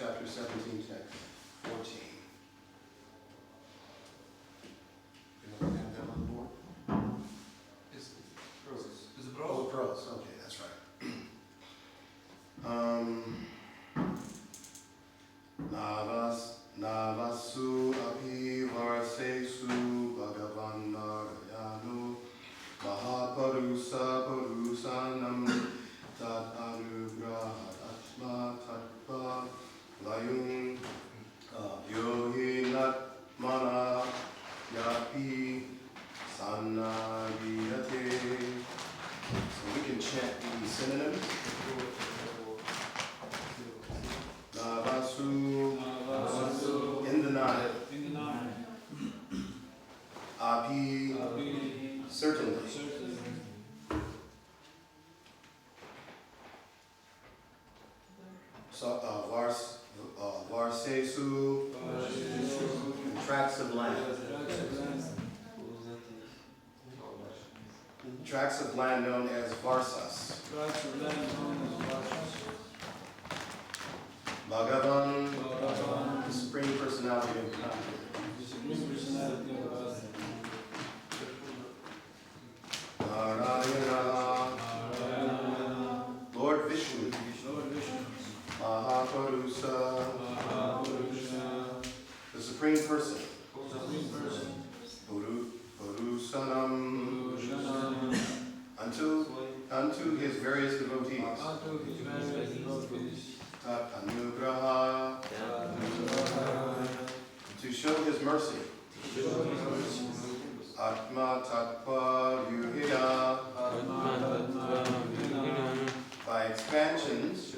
chapter 17, text 14. You want to have that on the board? Is it prose? Oh, prose. Okay, that's right. Navasu api varsesu bhagavan narayanu mahaparusa parusanam tat anugrahat atma tatpa layung yohinat mana yapi sanagiyate. So we can chant these synonyms. Navasu, in the night. Api, certainly. So, varsesu, tracts of land. Tracts of land known as varsas. Bhagavan, the Supreme Personality of Godhead. Narayana, Lord Vishnu. Mahapurusa, the Supreme Person. Purusanam, unto his various devotees. Tat anugraha, to show his mercy. Atma tatpa yuhya, by expansions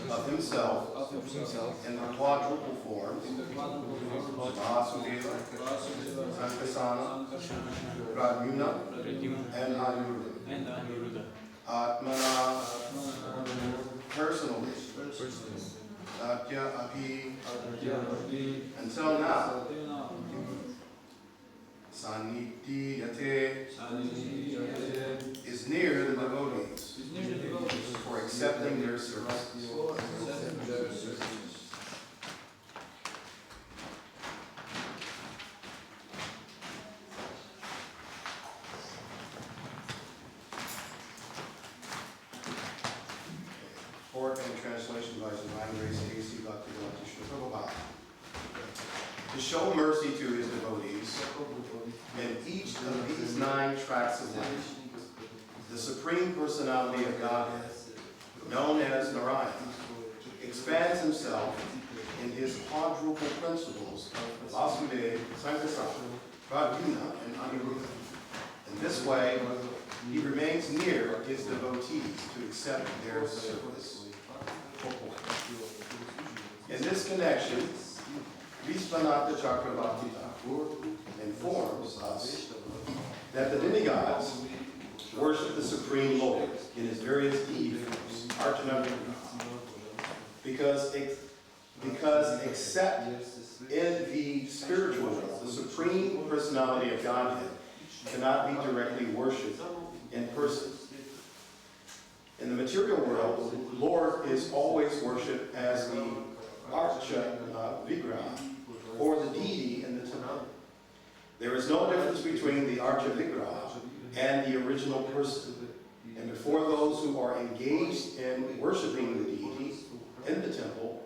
of himself in the quadruple forms, Vasudeva, Sankasana, Pradyumna, and Aniruddha. Atmana, personally, Satya api, until now, Sanidhyate, is near the devotees for accepting their services. Port and translation by His Divine Grace A.C. Bhaktivedanta Srila Prabhupada. To show mercy to his devotees, in each of these 9 tracts of land, the Supreme Personality of Godhead, known as Narayana, expands himself in his quadruple principles of Vasudeva, Sankasana, Pradyumna, and Aniruddha. In this way, he remains near his devotees to accept their service. In this connection, Vishwanatha Chakravarti Thakur informs us that the demigods worship the Supreme Lord in his various deed forms, Archana Vigraha, because except in the spiritual realm, the Supreme Personality of Godhead cannot be directly worshipped in person. In the material world, the Lord is always worshipped as the Archa Vigraha, or the deity in the temple. There is no difference between the Archa Vigraha and the original person. And before those who are engaged in worshiping the deity in the temple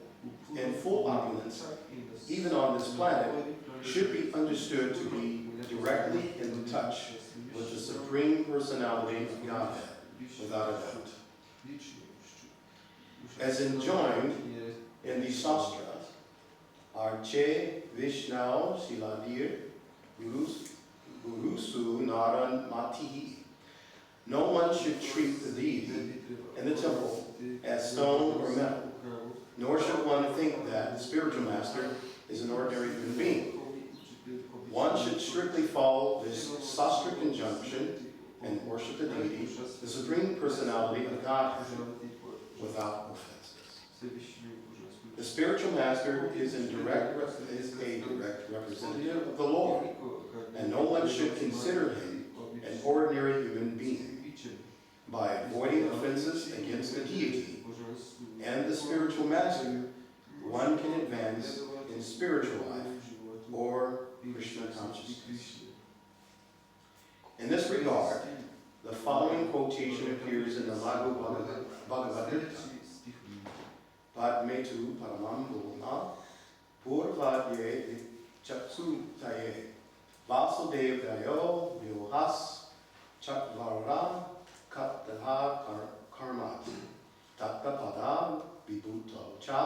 in full opulence, even on this planet, should be understood to be directly in touch with the Supreme Personality of Godhead, without a doubt. As enjoined in the Shastra, Arche Vishnau Shiladir Gurusu Naran Matihi. No one should treat the deity in the temple as stone or metal, nor should one think that the spiritual master is an ordinary human being. One should strictly follow this Shastra conjunction and worship the deity, the Supreme Personality of Godhead, without offenses. The spiritual master is a direct representative of the Lord, and no one should consider him an ordinary human being. By avoiding offenses against the deity and the spiritual master, advance in spiritual life or Krishna consciousness. In this regard, the following quotation appears in the Lagu Bhagavad Gita. Padmetu paramam bhuvana purvadye chaksutaye vasudevdayo vyohas chakvara kattaha karmat tattapada vibhuto cha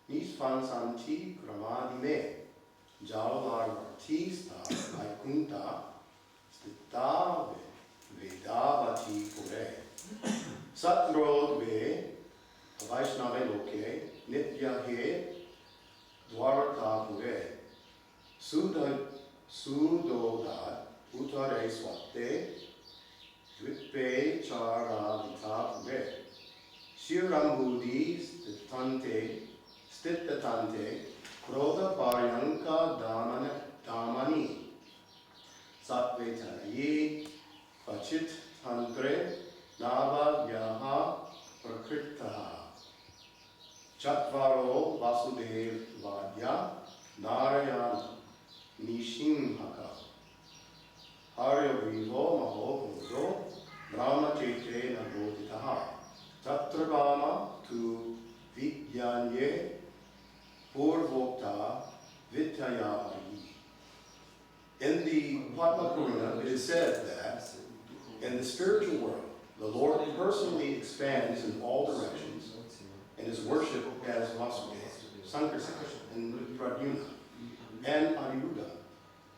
nisvansanti gramadime jalavartista vaikunta stita vedavati pure satrodve Vaishnava loke nitya he dwaraka pure sudodad utare swate dvipe chara vita pure shirambudi stittatante krodha paryanka damani satvetanayi pachit tantre navadyaha prakritaha Chatvaro Vasudev Vadya Narayana Nishinhaka Harya Vivo Maho Buddho Brahma Chete Nabodhitaha Tatrabhama tu Vidyanye Purvokta Vittayari. In the Padma Purana, it is said that in the spiritual world, the Lord personally expands in all directions and is worshipped as Vasudeva, Sankarsana, and Pradyumna, and Aniruddha.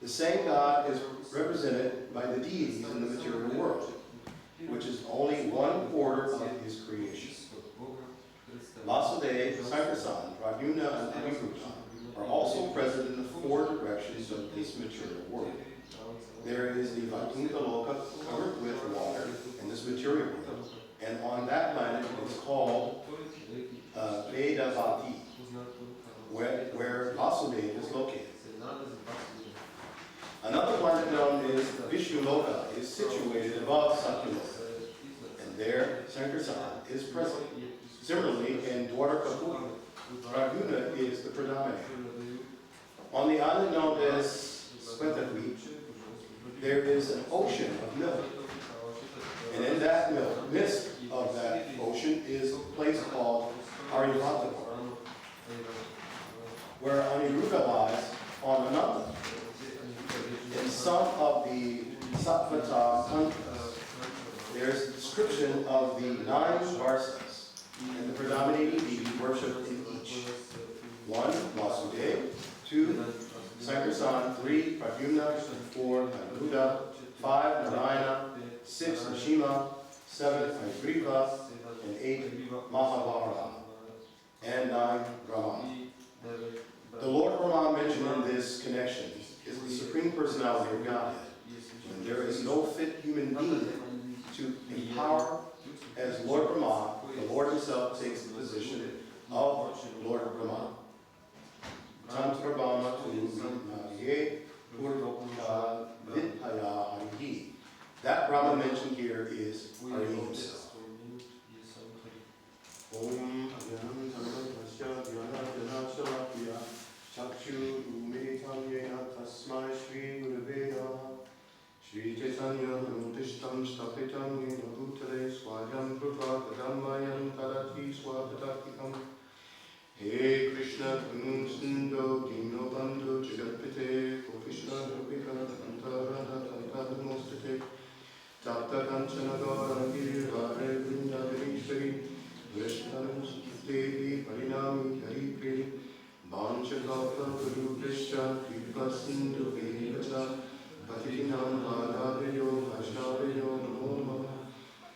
The same God is represented by the deities in the material world, which is only one quarter of his creation. Vasudeva, Sankarsana, Pradyumna, and Aniruddha are also present in the four directions of this material world. There is the Vaikuntha Loka covered with water in this material world, and on that planet it's called Vedavati, where Vasudeva is located. Another planet known as Vishnu Loka is situated above Satyaloka, and there Sankarsana is present. Similarly, in Dwarkapuri, Pradyumna is the predominant. On the island known as Svetadweep, there is an ocean of milk, and in that milk, mist of that ocean is a place called Arivatapur, where Aniruddha lies on another. In some of the Sattvata tantras, there is a description of the 9 varsas and the predominating deity worshipped in each. 1. Vasudeva, 2. Sankarsana, 3. Pradyumna, 4. Aniruddha, 5. Narayana, 6. Nishima, 7. Haigrava, and 8. Mahabharata, and 9. Brahma. The Lord Brahma mentioned in this connection is the Supreme Personality of Godhead, and there is no fit human being to empower as Lord Brahma. The Lord himself takes the position of Lord Brahma. Tantra Brahma tu Vidnaye Purvokta Vidhaya Harihi. That Brahma mentioned here is Hari himself. Om Adhyam Tanmasya Dhyanadhyanachalatya Chakshu Umetam Yena Tasmai Shri Gurave Namaha Shri Chaitanya Nutishtam Stapitam Yena Bhutale Swayam Prabha Kadammayam Kadati Swapatatikam He Krishna Sindo Dino Bandhu Jagatpite Krishna Rupika Antara Tantara Mostate Tapta Kanchana Gaurangiri Vare Vrindavanishwari Vishnu Devi Parinami Hari Pri Vanchakapa Guru Krishna Kripa Sindhu Vivata Patitinam Bhagavayo Vaishnavayo Namo Namaha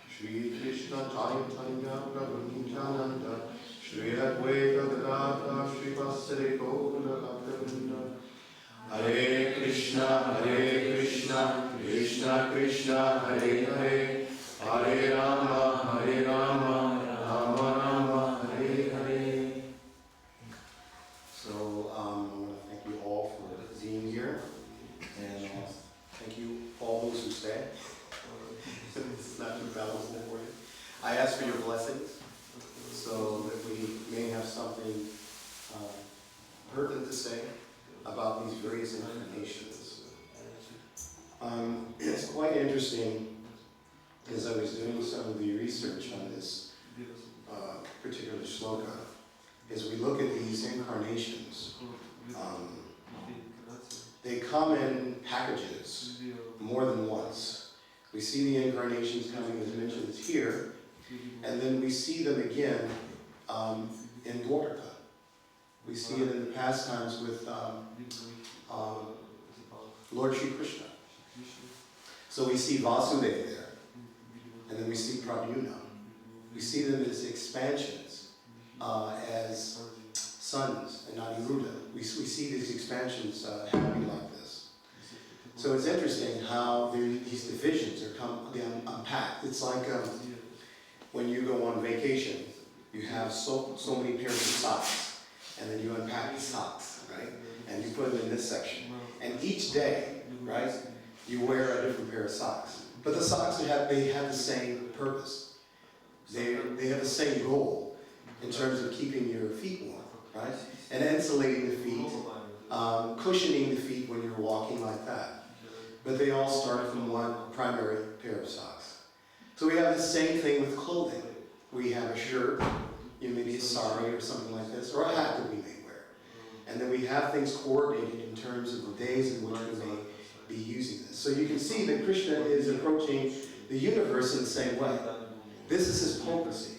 Shri Krishna Chaitanya Prabhu Nityananda Shri Advaita Gadadhara Shri Vasari Gaura Bhaktivinoda Hare Krishna Krishna Krishna Hare Hare Hare Rama Rama Rama Hare Hare. So I want to thank you all for being here, and thank you all those who stay. It's not too valuable for you. I ask for your blessings so that we may have something pertinent to say about these various incarnations. It's quite interesting, as I was doing some of the research on this particular shloka, as we look at these incarnations, they come in packages more than once. We see the incarnations coming, as mentioned, here, and then we see them again in Dwarka. We see it in the pastimes with Lord Sri Krishna. So we see Vasudeva there, and then we see Prabhu. We see them as expansions, as sons and Aniruddha. We see these expansions happening like this. So it's interesting how these divisions are unpacked. It's like when you go on vacation, you have so many pairs of socks, and then you unpack the socks, right? And you put them in this section. And each day, right, you wear a different pair of socks. But the socks, they have the same purpose. They have the same goal in terms of keeping your feet warm, right? And insulating the feet, cushioning the feet when you're walking like that. But they all start from one primary pair of socks. So we have the same thing with clothing. We have a shirt, maybe a sari or something like this, or a hat that we may wear. And then we have things coordinated in terms of the days in which we may be using this. So you can see that Krishna is approaching the universe in the same way. This is his potency.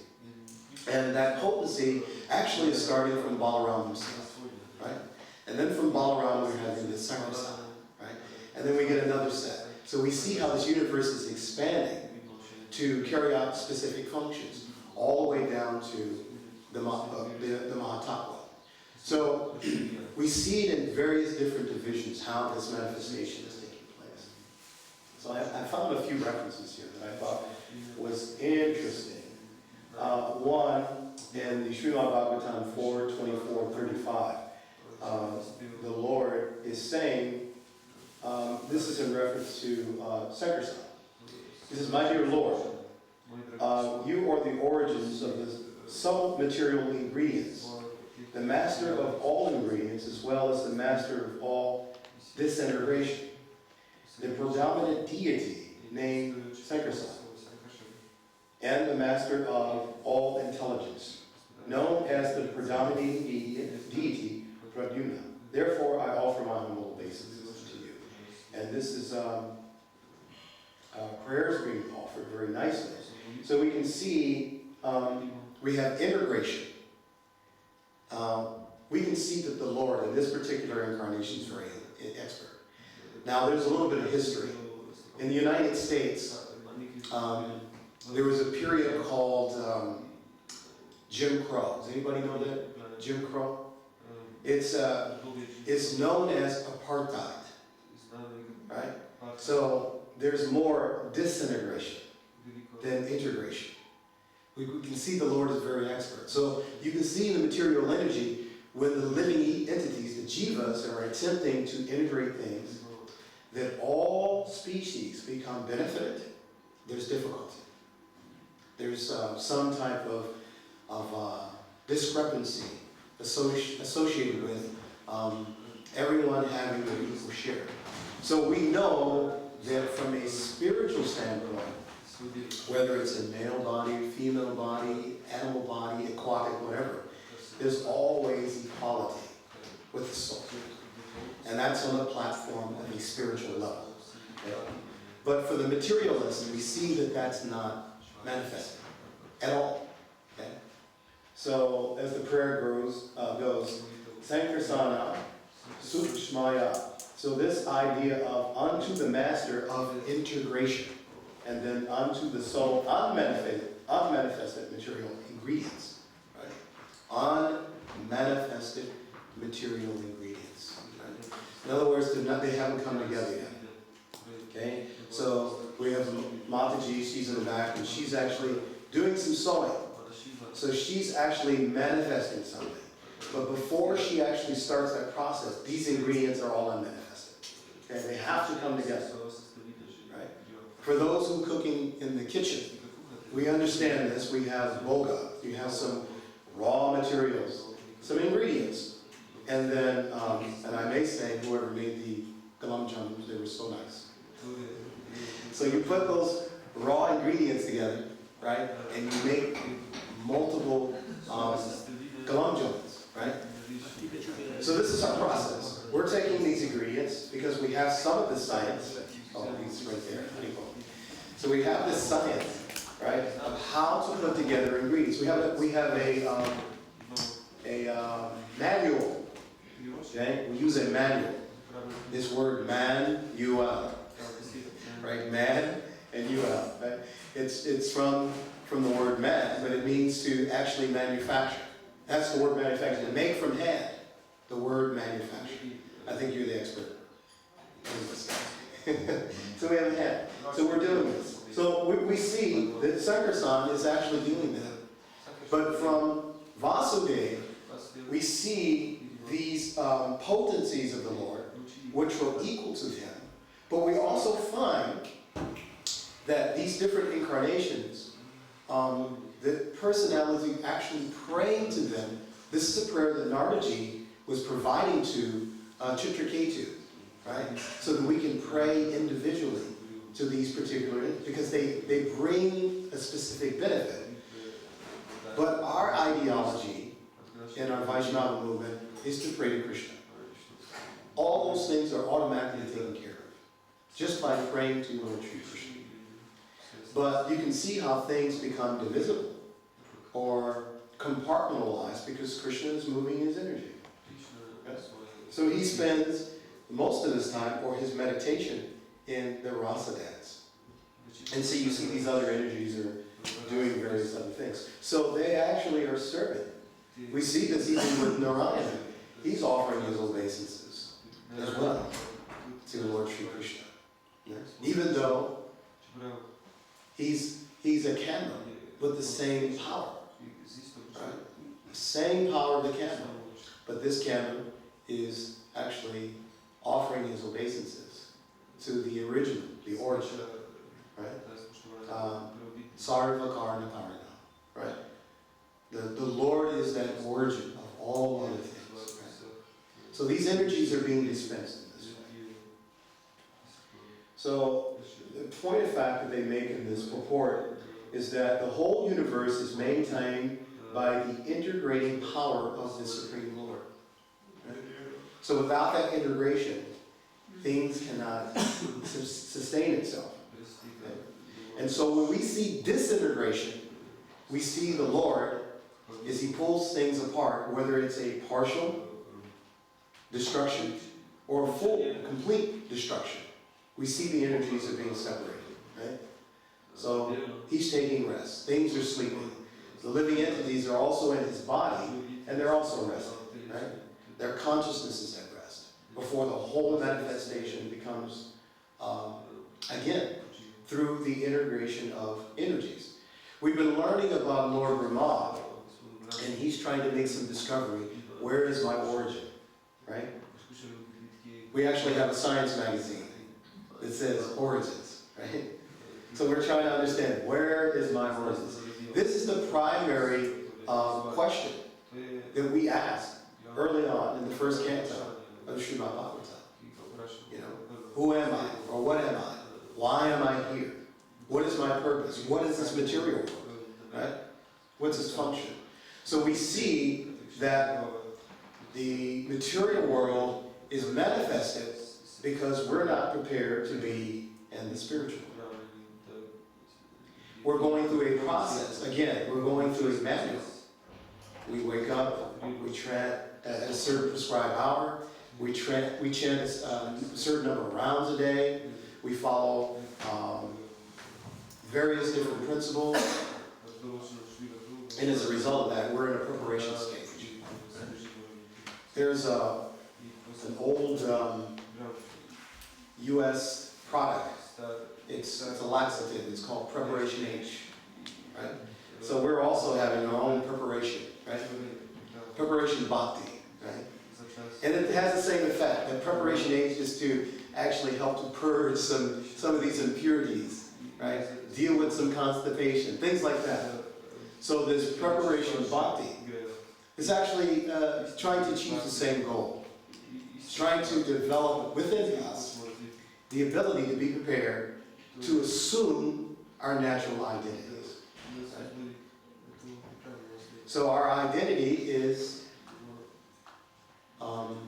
And that potency actually is starting from Balaram himself, right? And then from Balaram we're having this Sankirtan, right? And then we get another set. So we see how this universe is expanding to carry out specific functions, all the way down to the Mahatattva. So we see it in various different divisions, how this manifestation is taking place. So I found a few references here that I thought was interesting. One, in the Srimad Bhagavatam 4:24-35, the Lord is saying, this is in reference to Sankirtan. He says, "My dear Lord, you are the origins of the sub-material ingredients, the master of all ingredients, as well as the master of all disintegration, the predominant deity named Sankirtan, and the master of all intelligence, known as the predominating deity, Prabhu. Therefore, I offer my humble obeisances to you." And this is prayers being offered very nicely. So we can see we have integration. We can see that the Lord in this particular incarnation is very expert. Now, there's a little bit of history. In the United States, there was a period called Jim Crow. Does anybody know that? Jim Crow? It's known as apartheid, right? So there's more disintegration than integration. We can see the Lord is very expert. So you can see in the material energy when the living entities, the jivas, are attempting to integrate things, that all species become benefited, there's difficulty. There's some type of discrepancy associated with everyone having an equal share. So we know that from a spiritual standpoint, whether it's a male body, female body, animal body, aquatic, whatever, there's always equality with the soul. And that's on the platform of a spiritual level. Okay? But for the materialist, we see that that's not manifested at all. Okay? So as the prayer goes, Sankarsana Sukshmaya. So this idea of unto the master of integration, and then unto the soul unmanifested material ingredients. Right? Unmanifested material ingredients. Right? In other words, they haven't come together yet. Okay? So we have Mataji, she's in the back, and she's actually doing some sewing. So she's actually manifesting something. But before she actually starts that process, these ingredients are all unmanifested. Okay? They have to come together. Right? For those who are cooking in the kitchen, we understand this. We have boga. You have some raw materials, some ingredients. And then, and I may say, whoever made the gulab jamuns, they were so nice. So you put those raw ingredients together, right? And you make multiple gulab jamuns, right? So this is our process. We're taking these ingredients because we have some of the science. Oh, these right there. So we have this science, right, of how to put together ingredients. We have a manual. Okay, we use a manual. This word man-u-l, right? Man and u-l. Right? It's from the word man, but it means to actually manufacture. That's the word manufacture. To make from hand. The word manufacture. I think you're the expert. So we have a hand. So we're doing this. So we see that Sankarsan is actually doing that. But from Vasudeva, we see these potencies of the Lord, which were equal to him. But we also find that these different incarnations, the personality actually praying to them. This is a prayer that Naradaji was providing to Chitraketu, right? So that we can pray individually to these particular, because they bring a specific benefit. But our ideology in our Vaishnava movement is to pray to Krishna. All those things are automatically taken care of, just by praying to Lord Sri Krishna. But you can see how things become divisible or compartmentalized because Krishna is moving his energy. Okay? So he spends most of his time, or his meditation, in the rasa dance. And so you see these other energies are doing various other things. So they actually are serving. We see this even with Narayana. He's offering his obeisances as well to Lord Sri Krishna. Yeah? Even though he's a candle with the same power. Right? The same power of the candle. But this candle is actually offering his obeisances to the original, the origin. Right? Sarva Karna Karna. Right? The Lord is that origin of all other things. Right? So these energies are being dispensed in this way. So the point of fact that they make in this purport is that the whole universe is maintained by the integrating power of the Supreme Lord. Right? So without that integration, things cannot sustain itself. Okay? And so when we see disintegration, we see the Lord as he pulls things apart, whether it's a partial destruction or a full, complete destruction. We see the energies are being separated. Right? So he's taking rest. Things are sleeping. The living entities are also in his body, and they're also resting. Right? Their consciousness is at rest before the whole manifestation becomes, again, through the integration of energies. We've been learning about Lord Brahma, and he's trying to make some discovery. Where is my origin? Right? We actually have a science magazine that says origins. Right? So we're trying to understand, where is my origins? This is the primary question that we asked early on in the first canto of Srimad Bhagavatam. You know, who am I? Or what am I? Why am I here? What is my purpose? What is this material world? Right? What's its function? So we see that the material world is manifested because we're not prepared to be in the spiritual world. We're going through a process. Again, we're going through a manual. We wake up, we chant at a certain prescribed hour, we chant a certain number of rounds a day, we follow various different principles, and as a result of that, we're in a preparation stage. There's an old U.S. product. It's a laxative. It's called Preparation H. Right? So we're also having our own preparation. Right? Preparation Bhakti. Right? And it has the same effect. The Preparation H is to actually help to purge some of these impurities. Right? Deal with some constipation. Things like that. So this Preparation Bhakti is actually trying to achieve the same goal. It's trying to develop within us the ability to be prepared to assume our natural identities. So our identity is aham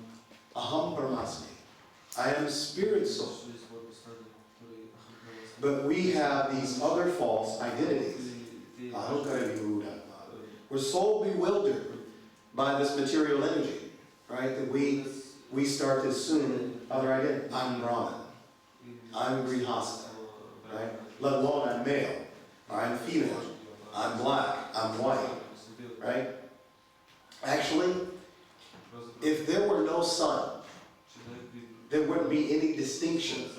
brahmasmi. I am spirit soul. But we have these other false identities. We're so bewildered by this material energy, right? That we start to assume other identities. I'm Brahman. I'm Grihasta, right? Let alone I'm male, or I'm female. I'm black. I'm white, right? Actually, if there were no sun, there wouldn't be any distinction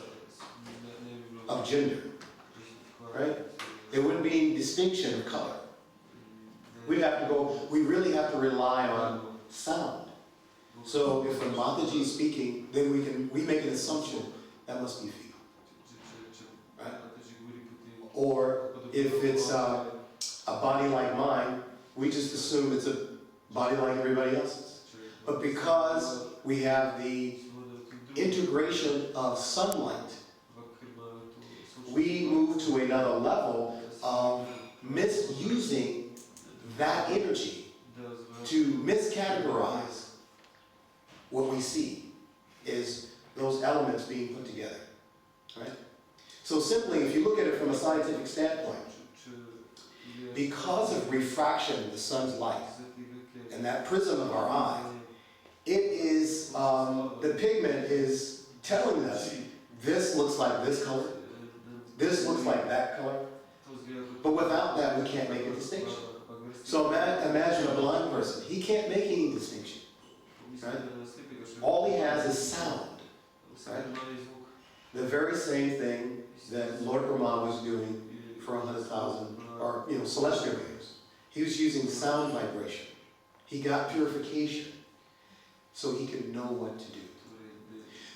of gender, right? There wouldn't be any distinction of color. We really have to rely on sound. So if a Mataji is speaking, then we make an assumption that must be female, right? Or if it's a body like mine, we just assume it's a body like everybody else's. But because we have the integration of sunlight, we move to another level of misusing that energy to miscategorize what we see is those elements being put together, right? So simply, if you look at it from a scientific standpoint, because of refraction of the sun's light and that prism of our eye, it is, the pigment is telling us this looks like this color, this looks like that color, but without that we can't make a distinction. So imagine a blind person, he can't make any distinction, right? All he has is sound, right? The very same thing that Lord Brahma was doing for 100,000, or celestial beings. He was using sound vibration. He got purification so he could know what to do.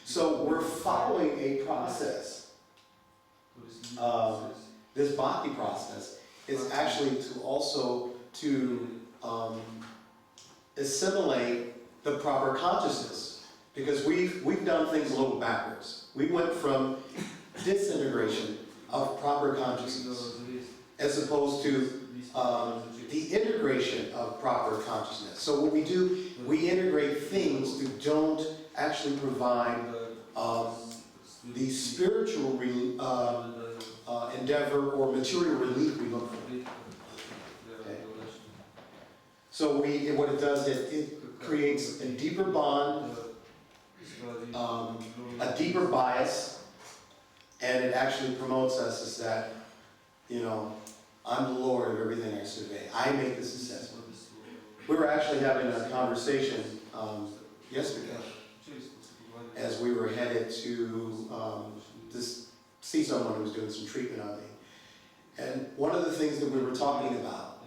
So we're following a process. This bhakti process is actually to assimilate the proper consciousness, because we've done things a little backwards. We went from disintegration of proper consciousness as opposed to the integration of proper consciousness. So what we do, we integrate things that don't actually provide the spiritual endeavor or material relief we look for. Okay? So what it does, it creates a deeper bond, a deeper bias, and it actually promotes us as that, I'm the Lord of everything I survey. I make this assessment. We were actually having a conversation yesterday as we were headed to see someone who was doing some treatment on me. And one of the things that we were talking about,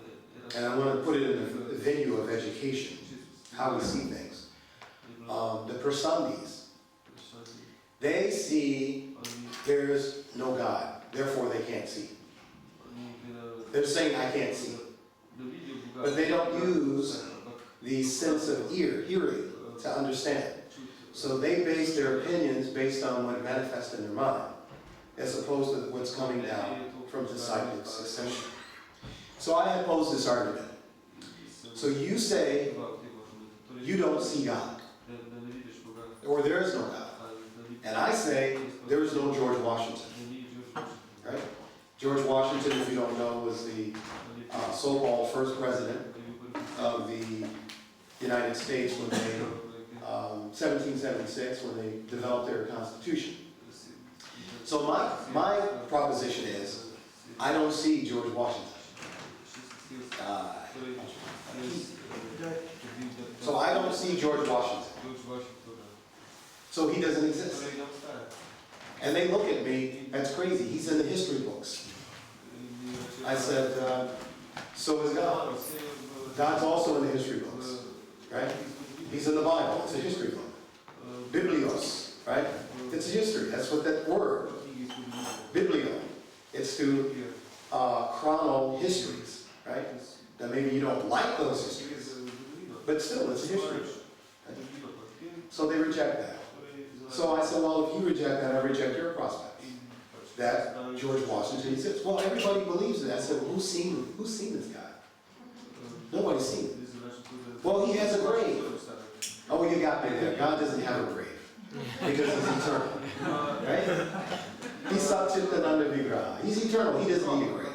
and I want to put it in a venue of education, how we see things. The Prasandis, they see there's no God, therefore they can't see. They're saying, I can't see. But they don't use the sense of hearing to understand. So they base their opinions based on what manifests in their mind, as opposed to what's coming down from disciplic succession. So I have posed this argument. So you say you don't see God, or there is no God. And I say there is no George Washington. Right? George Washington, if you don't know, was the so-called first president of the United States when they, 1776, when they developed their Constitution. So my proposition is, I don't see George Washington. So I don't see George Washington. So he doesn't exist. And they look at me, that's crazy, he's in the history books. I said, so is God. God's also in the history books, right? He's in the Bible, it's a history book. Biblios, right? It's a history, that's what that word, biblio, it's to chrono histories, right? Now maybe you don't like those histories, but still, it's a history. So they reject that. So I said, well, if you reject that, I reject your prospects. That George Washington exists. Well, everybody believes it. I said, well, who's seen this guy? Nobody's seen him. Well, he has a grave. Oh, you got me there. God doesn't have a grave. Because he's eternal. Right? He's Satchitananda Vigraha. He's eternal. He doesn't need a grave.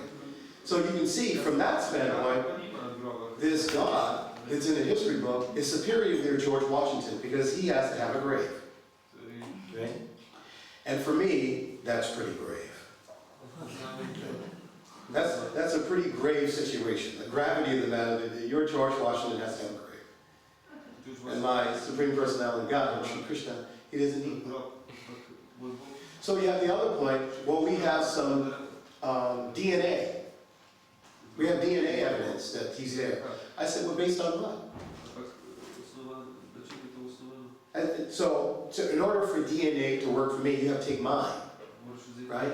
So you can see from that standpoint, this God that's in the history book is superior to their George Washington because he has to have a grave. Right? And for me, that's pretty grave. That's a pretty grave situation. The gravity of the matter that your George Washington has to have a grave. And my Supreme Personality God, Sri Krišna, he doesn't need one. So you have the other point, well, we have some DNA. We have DNA evidence that he's there. I said, well, based on what? So in order for DNA to work for me, you have to take mine, right?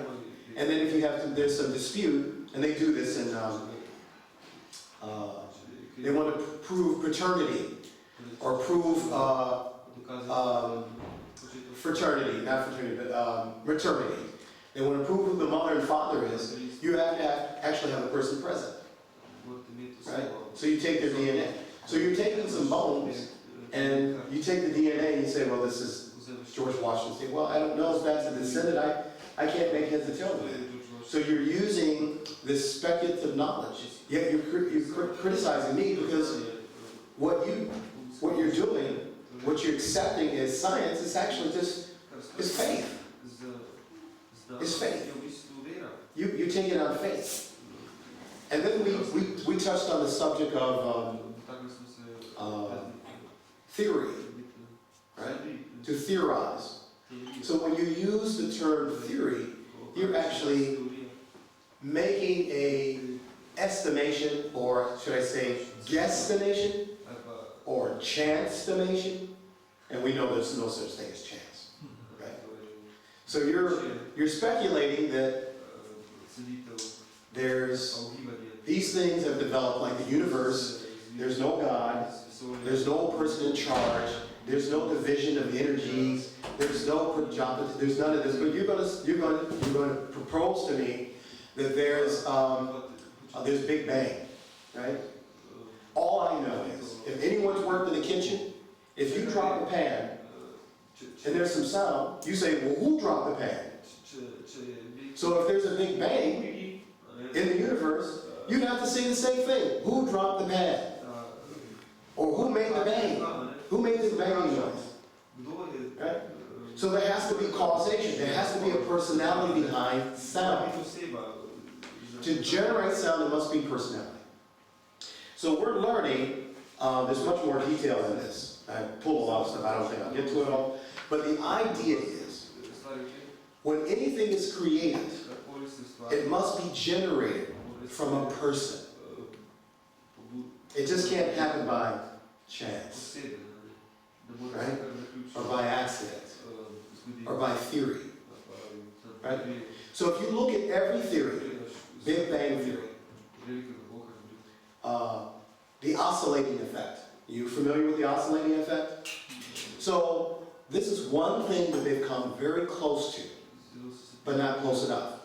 And then if you have to, there's some dispute, and they do this in, they want to prove paternity, or prove fraternity, not fraternity, but maternity. They want to prove who the mother and father is. You have to actually have a person present, right? So you take their DNA. So you're taking some bones, and you take the DNA and you say, well, this is George Washington. Well, I don't know if that's a descendant. I can't make heads or tails of it. So you're using this speculative knowledge. Yet you're criticizing me because what you're doing, what you're accepting as science is actually just is faith. It's faith. You take it on faith. And then we touched on the subject of theory, right? To theorize. So when you use the term theory, you're actually making a estimation, or should I say guesstimation, or chance-estimation, and we know there's no such thing as chance, right? So you're speculating that these things have developed like the universe. There's no God. There's no person in charge. There's no division of energies. There's no Prajapati. There's none of this. But you're going to propose to me that there's Big Bang, right? All I know is, if anyone's worked in the kitchen, if you drop a pan and there's some sound, you say, well, who dropped the pan? So if there's a Big Bang in the universe, you'd have to say the same thing. Who dropped the pan? Or who made the bang? Who made the banging noise? Right? So there has to be causation. There has to be a personality behind sound. To generate sound, there must be personality. So we're learning, there's much more detail in this. I pulled a lot of stuff, I don't think I'll get to it all. But the idea is, when anything is created, it must be generated from a person. It just can't happen by chance, right? Or by accident, or by theory, right? So if you look at every theory, Big Bang theory, the oscillating effect. Are you familiar with the oscillating effect? So this is one thing that they've come very close to, but not close enough.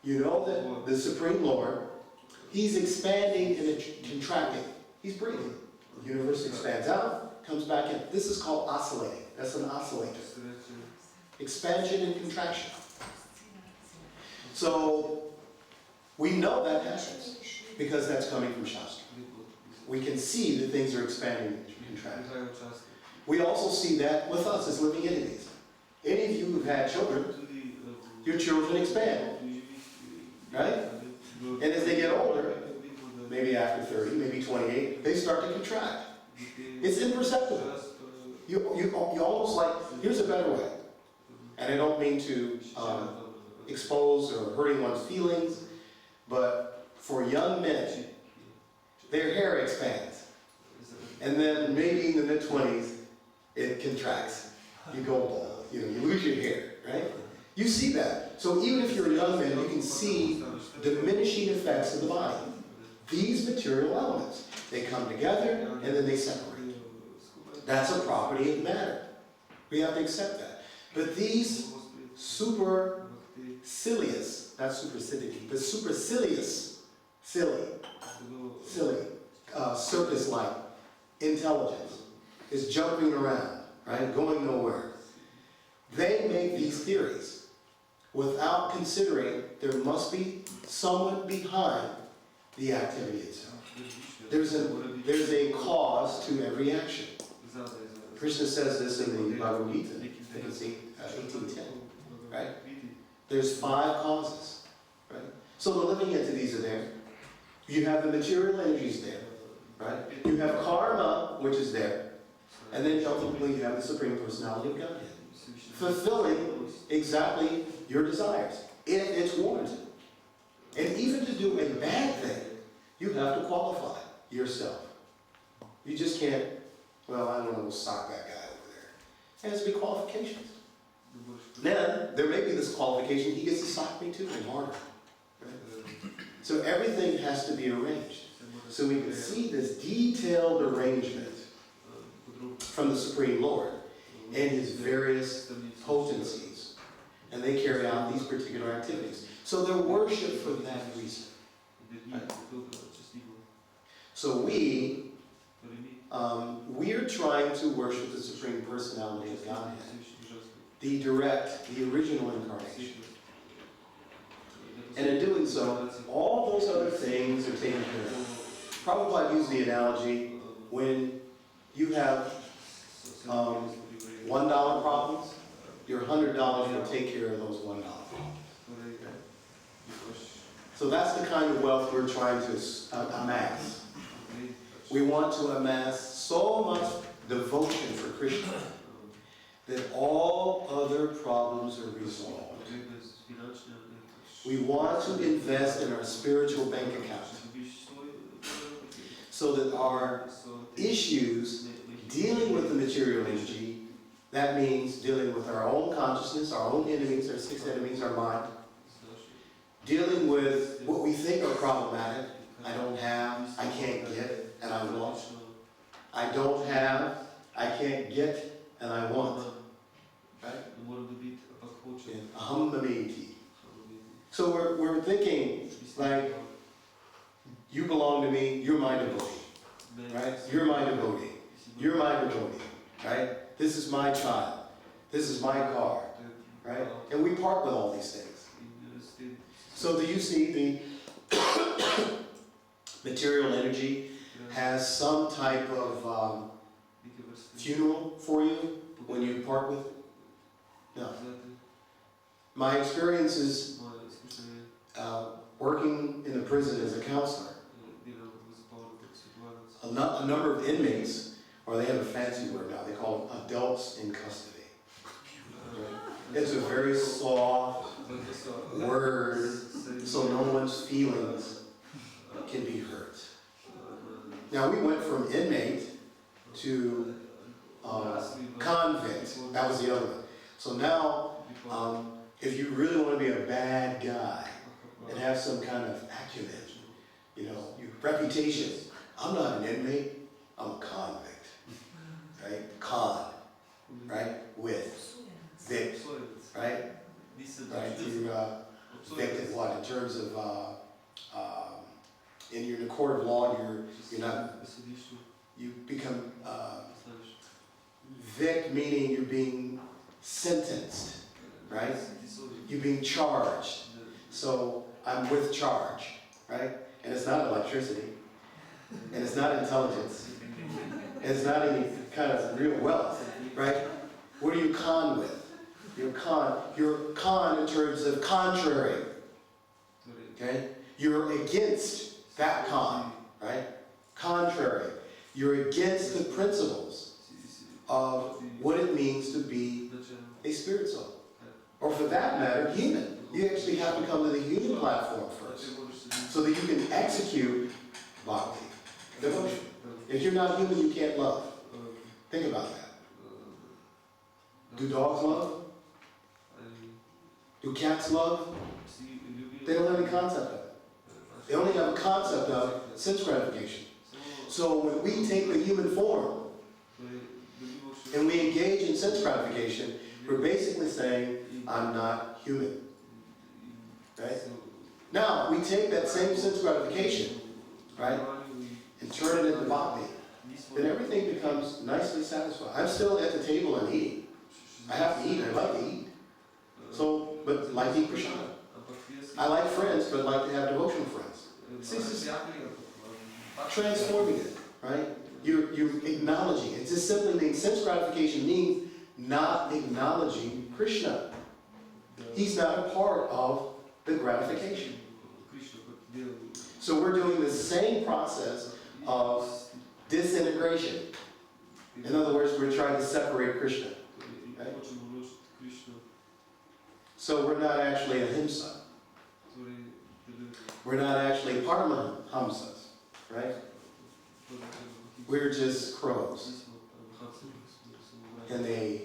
You know that the Supreme Lord, he's expanding and contracting. He's breathing. The universe expands out, comes back in. This is called oscillating. That's an oscillator. Expansion and contraction. So we know that happens because that's coming from Shastra. We can see that things are expanding and contracting. We also see that with us as living entities. Any of you who've had children, your children expand, right? And as they get older, maybe after 30, maybe 28, they start to contract. It's imperceptible. You almost like, here's a better way. And I don't mean to expose or hurt anyone's feelings, but for young men, their hair expands. And then maybe in the mid-20s, it contracts. You go bald. You lose your hair, right? You see that. So even if you're a young man, you can see diminishing effects of the body. These material elements, they come together and then they separate. That's a property of matter. We have to accept that. But these supercilious, not supercidity, but supercilious, silly, surface-like intelligence is jumping around, right, going nowhere. They make these theories without considering there must be someone behind the activity itself. There's a cause to every action. Krishna says this in the Bhagavad Gita, I think it's 1810, right? There's 5 causes, right? So the living entities are there. You have the material energies there, right? You have karma, which is there. And then ultimately you have the Supreme Personality of Godhead, fulfilling exactly your desires, if it's warranted. And even to do a bad thing, you have to qualify yourself. You just can't, well, I don't know, we'll sock that guy over there. There has to be qualifications. Then, there may be this qualification, he gets to sock me too, and harder. Right? So everything has to be arranged. So we can see this detailed arrangement from the Supreme Lord and his various potencies. And they carry out these particular activities. So they're worshipped for that reason. Right? So we are trying to worship the Supreme Personality of Godhead, the direct, the original incarnation. And in doing so, all those other things are taken care of. Prabhupada used the analogy when you have $1 problems, your $100 will take care of those $1 problems. So that's the kind of wealth we're trying to amass. We want to amass so much devotion for Krishna that all other problems are resolved. We want to invest in our spiritual bank account so that our issues dealing with the material energy, that means dealing with our own consciousness, our own enemies, our 6 enemies, our mind, dealing with what we think are problematic. I don't have, I can't get, and I want. I don't have, I can't get, and I want. Right? Aham mameti. So we're thinking, like, you belong to me, you're my devotee. Right? You're my devotee. You're my devotee. Right? This is my child. This is my car. Right? And we part with all these things. So do you see the material energy has some type of funeral for you when you part with it? No. My experience is working in the prison as a counselor. A number of inmates, or they have a fancy word now, they call them adults in custody. It's a very soft word, so no one's feelings can be hurt. Now we went from inmate to convict. That was the other one. So now, if you really want to be a bad guy and have some kind of acumen, your reputation. I'm not an inmate, I'm a convict. Right? Con. Right? With. Vict. Right? Right? You victed what? In terms of in the court of law, you're not, you become vict, meaning you're being sentenced, right? You're being charged. So I'm with charge, right? And it's not electricity, and it's not intelligence, and it's not any kind of real wealth, right? What are you con with? You're con in terms of contrary, okay? You're against that con, right? Contrary. You're against the principles of what it means to be a spirit soul. Or for that matter, human. You actually have to come to the human platform first so that you can execute bhakti, devotion. If you're not human, you can't love. Think about that. Do dogs love? Do cats love? They don't have any concept of it. They only have a concept of sense gratification. So when we take the human form, and we engage in sense gratification, we're basically saying, I'm not human. Right? Now, we take that same sense gratification, right, and turn it into bhakti. Then everything becomes nicely satisfied. I'm still at the table and eating. I have to eat, I like to eat. So, but like to eat prasad. I like friends, but like to have devotional friends. See, this is transforming it, right? You're acknowledging. It just simply means, sense gratification means not acknowledging Krishna. He's not a part of the gratification. So we're doing the same process of disintegration. In other words, we're trying to separate Krishna. Right? So we're not actually ahimsa. We're not actually paramahamsas, right? We're just crows in a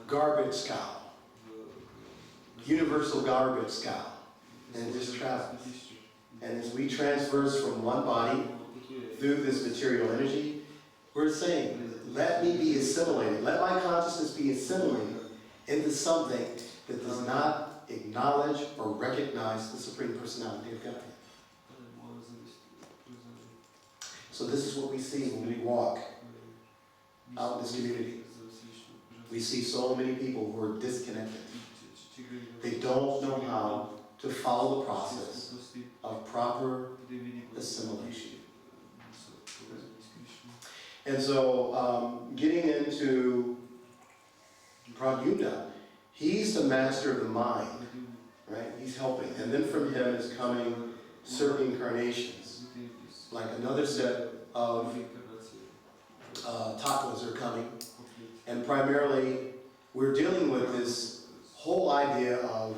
garbage scow, universal garbage scow, and it just travels. And as we transverse from one body through this material energy, we're saying, let me be assimilated, let my consciousness be assimilated into something that does not acknowledge or recognize the Supreme Personality of Godhead. So this is what we see when we walk out in this community. We see so many people who are disconnected. They don't know how to follow the process of proper assimilation. And so, getting into Pradyumna, he's the master of the mind, right? He's helping. And then from him is coming certain incarnations. Like another set of tattvas are coming. And primarily, we're dealing with this whole idea of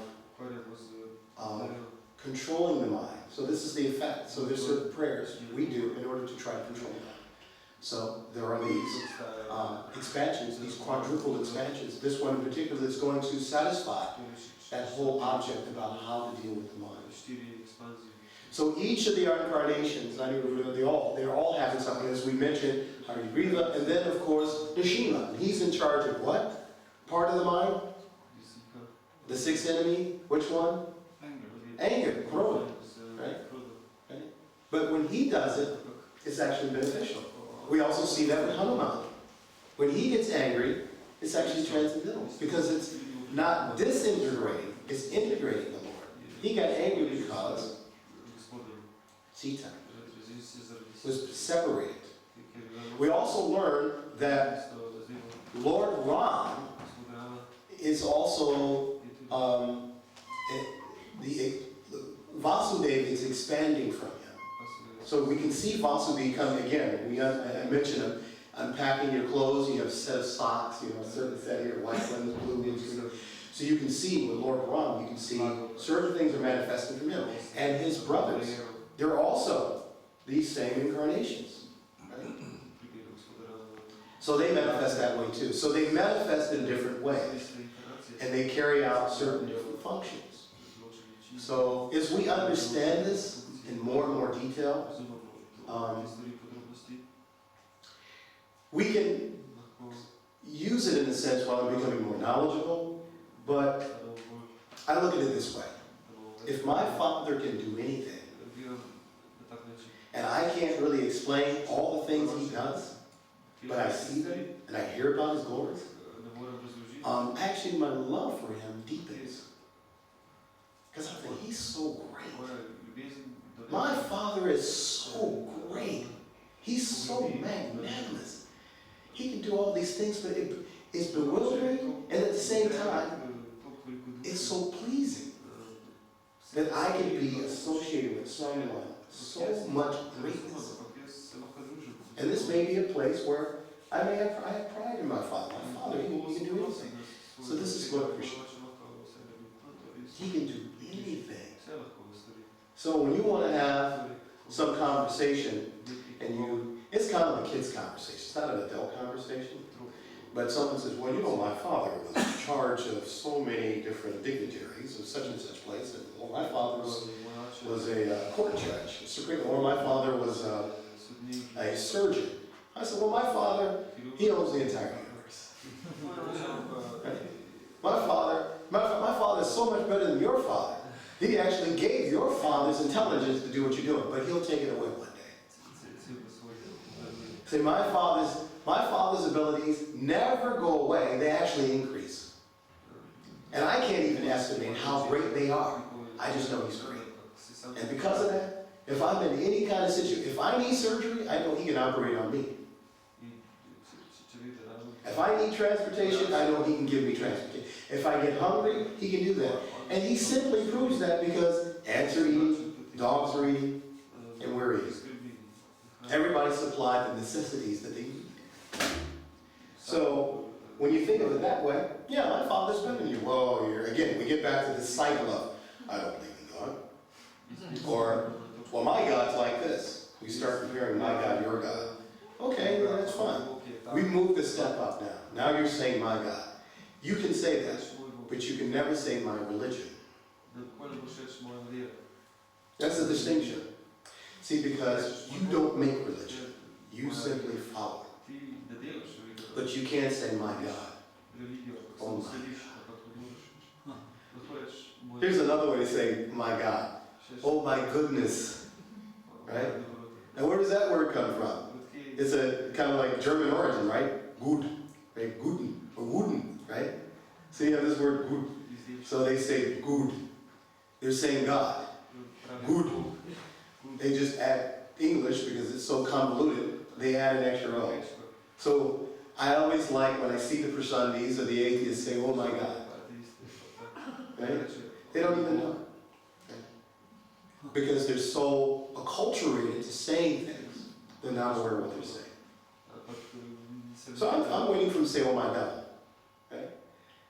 controlling the mind. So this is the effect. So there's certain prayers we do in order to try to control that. So there are these expansions, these quadrupled expansions. This one in particular is going to satisfy that whole object about how to deal with the mind. So each of the incarnations, they're all having something, as we mentioned, Harigriva, and then of course Nishima. He's in charge of what part of the mind? The sixth enemy. Which one? Anger, Krodha, right? But when he does it, it's actually beneficial. We also see that with Hanuman. When he gets angry, it's actually transcendental because it's not disintegrating, it's integrating the Lord. He got angry because Sita was separated. We also learn that Lord Ram is also Vasudeva is expanding from him. So we can see Vasudeva coming again. I mentioned him, unpacking your clothes, you have a set of socks, you know, a certain set here, white ones, blue ones, green. So you can see with Lord Ram, you can see certain things are manifesting from him. And his brothers, they're also these same incarnations. Right? So they manifest that way too. So they manifest in different ways. And they carry out certain different functions. So as we understand this in more and more detail, we can use it in a sense while I'm becoming more knowledgeable, but I look at it this way. If my Father can do anything, and I can't really explain all the things he does, but I see them and I hear about his glories, actually my love for him deepens. Because I think he's so great. My Father is so great. He's so magnanimous. He can do all these things, but it's bewildering, and at the same time, it's so pleasing that I can be associated with someone so much greatness. And this may be a place where I have pride in my Father. My Father, he can do anything. So this is what Krishna. He can do anything. So when you want to have some conversation, and it's kind of a kid's conversation. It's not an adult conversation. But someone says, well, you know, my father was in charge of so many different dignitaries of such and such place. And, well, my father was a court judge, or my father was a surgeon. I said, well, my father, he owns the entire universe. your father. He actually gave your father's intelligence to do what you're doing, but he'll take it away one day. See, my father's abilities never go away, they actually increase. And I can't even estimate how great they are. I just know he's great. And because of that, if I'm in any kind of situation, if I need surgery, I know he can operate on me. If I need transportation, I know he can give me transportation. If I get hungry, he can do that. And he simply proves that because ants are eating, dogs are eating, and we're eating. Everybody supplied the necessities that they need. So, when you think of it that way, yeah, my father's better than you. Well, again, we get back to this cycle of, I don't believe in God. Or, well, my God's like this. We start comparing my God, your God. Okay, well, that's fine. We moved the step up now. Now you're saying my God. You can say that, but you can never say my religion. That's the distinction. See, because you don't make religion. You simply follow it. But you can't say my God. Oh my God. Here's another way to say my God. Oh my goodness. Right? And where does that word come from? It's a kind of like German origin, right? Gut, right? Guten, or Guten, right? So you have this word gut. So they say gut. They're saying God. Gut. They just add English because it's so convoluted. They add an extra O. So I always like when I see the Prashandis or the atheists say, oh my God. Right? They don't even know. Right? Because they're so acculturated to saying things. They're not aware of what they're saying. So I'm waiting for him to say, oh my God. Right?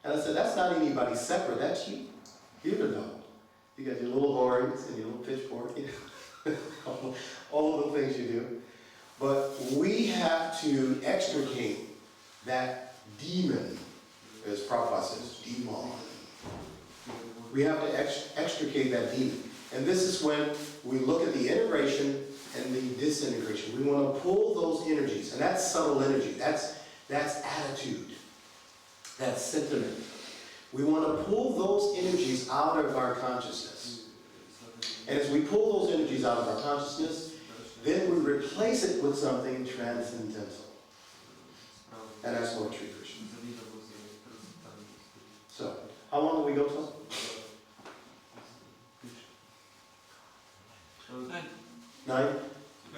And I said, that's not anybody separate, that's you. You don't know. You got your little horns and your little pitchfork, you know, all of the things you do. But we have to extricate that demon, as Prabhupada says, demon. We have to extricate that demon. And this is when we look at the integration and the disintegration. We want to pull those energies, and that's subtle energy. That's attitude. That's sentiment. We want to pull those energies out of our consciousness. And as we pull those energies out of our consciousness, then we replace it with something transcendental. And that's Lord Sri Krishna. So, how long do we go till? 9?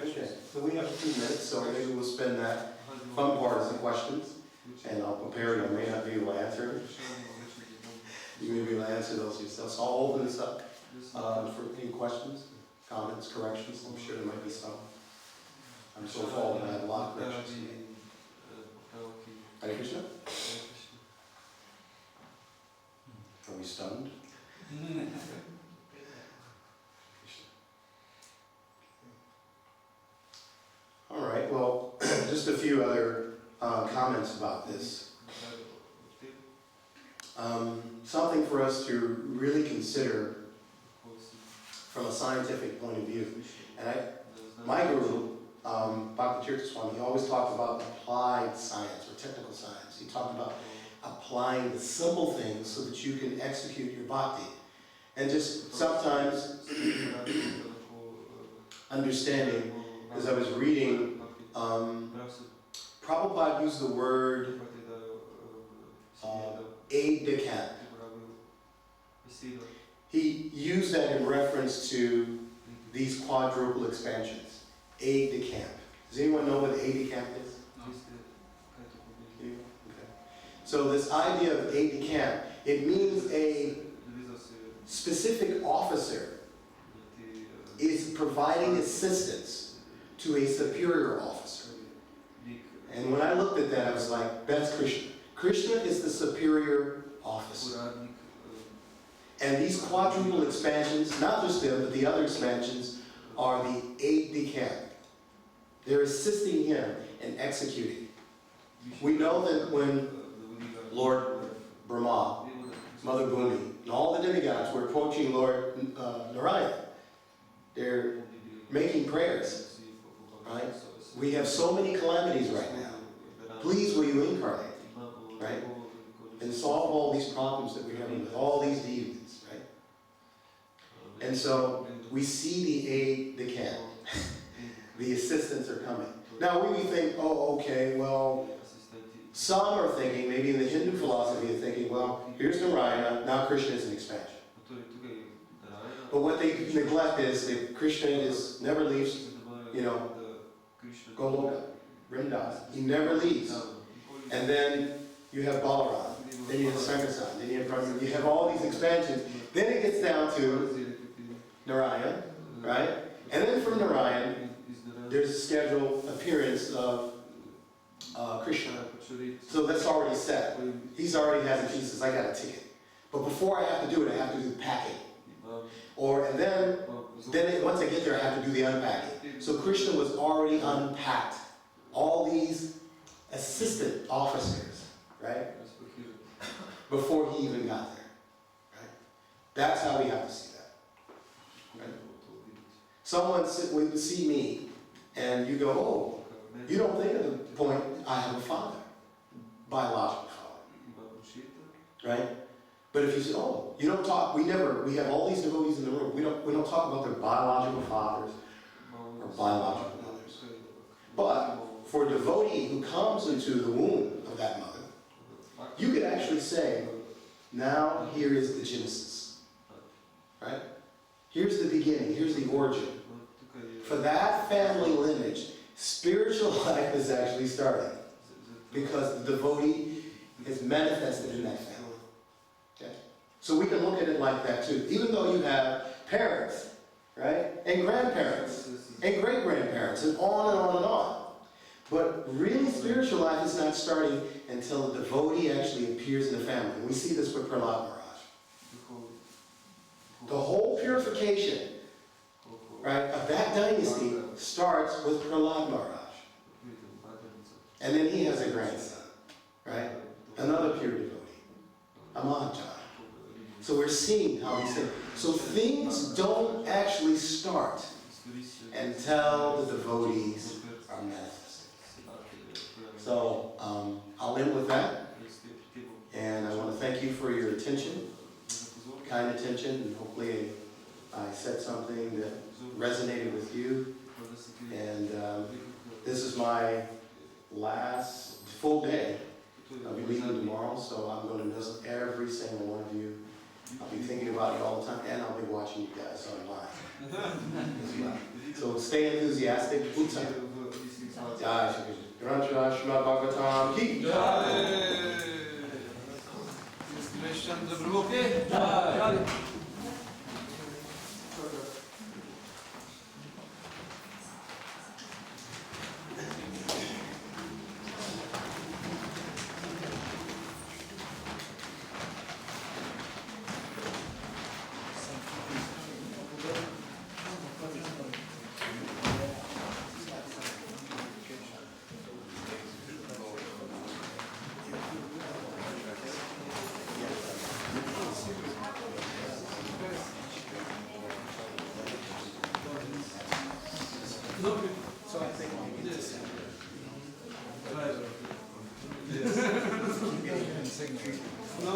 Okay. So we have 2 minutes, so maybe we'll spend that fun part as the questions. And I'll prepare you. I may not be able to answer them. You may be able to answer those yourself. So I'll open this up for any questions, comments, corrections. I'm sure there might be some. I'm so full that I have a lot of corrections. Hare Krishna? Are we stunned? All right, well, just a few other comments about this. Something for us to really consider from a scientific point of view. And my guru, Bhakti Tirtha Swami, he always talked about applied science or technical science. He talked about applying the simple things so that you can execute your bhakti. And just sometimes understanding, as I was reading, Prabhupada used the word aid-de-camp. He used that in reference to these quadruple expansions. Aid-de-camp. Does anyone know what aid-de-camp is? Okay. So this idea of aid-de-camp, it means a specific officer is providing assistance to a superior officer. And when I looked at that, I was like, that's Krishna. Krishna is the superior officer. And these quadruple expansions, not just them, but the other expansions, are the aid-de-camp. They're assisting him in executing. We know that when Lord Brahma, Mother Bhumi, and all the demigods were approaching Lord Narayana, they're making prayers, right? We have so many calamities right now. Please will you incarnate, right? And solve all these problems that we're having with all these demons, right? And so we see the aid, they can. The assistants are coming. Now we think, oh, okay, well, some are thinking, maybe in the Hindu philosophy, are thinking, well, here's Narayana, now Krishna is an expansion. But what they neglect is that Krishna never leaves, Goloka, Vrindavan. He never leaves. And then you have Balaram, then you have Sankasan, then you have Prabhu, you have all these expansions. Then it gets down to Narayan, right? And then from Narayan, there's a scheduled appearance of Krishna. So that's already set. He's already has a piece, I got a ticket. But before I have to do it, I have to do the packing. And then once I get there, I have to do the unpacking. So Krishna was already unpacked. All these assistant officers, right? Before he even got there. Right? That's how we have to see that. Right? Someone would see me and you go, oh, you don't think at the point I have a father, biological father. Right? But if you say, oh, you don't talk, we have all these devotees in the room, we don't talk about their biological fathers or biological mothers. But for a devotee who comes into the womb of that mother, you could actually say, now here is the genesis. Right? Here's the beginning, here's the origin. For that family lineage, spiritual life is actually starting. Because the devotee is manifested in that family. Okay? So we can look at it like that too. Even though you have parents, right? And grandparents, and great-grandparents, and on and on and on. But really spiritual life is not starting until the devotee actually appears in the family. And we see this with Prahlad Maharaj. The whole purification, right, of that dynasty starts with Prahlad Maharaj. And then he has a grandson, right? Another pure devotee, a Mahachara. So we're seeing how these things. So things don't actually start until the devotees are manifested. So I'll end with that. And I want to thank you for your attention, kind attention, and hopefully I said something that resonated with you. And this is my last full day. I'll be leaving tomorrow, so I'm going to miss every single one of you. I'll be thinking about you all the time, and I'll be watching you guys online as well. So stay enthusiastic. Utsaha. Jai Shri Krishna. Grantha Srimad Bhagavatam ki jai. Candra, prabhu, okay? So I think we need to sing. Yes. No.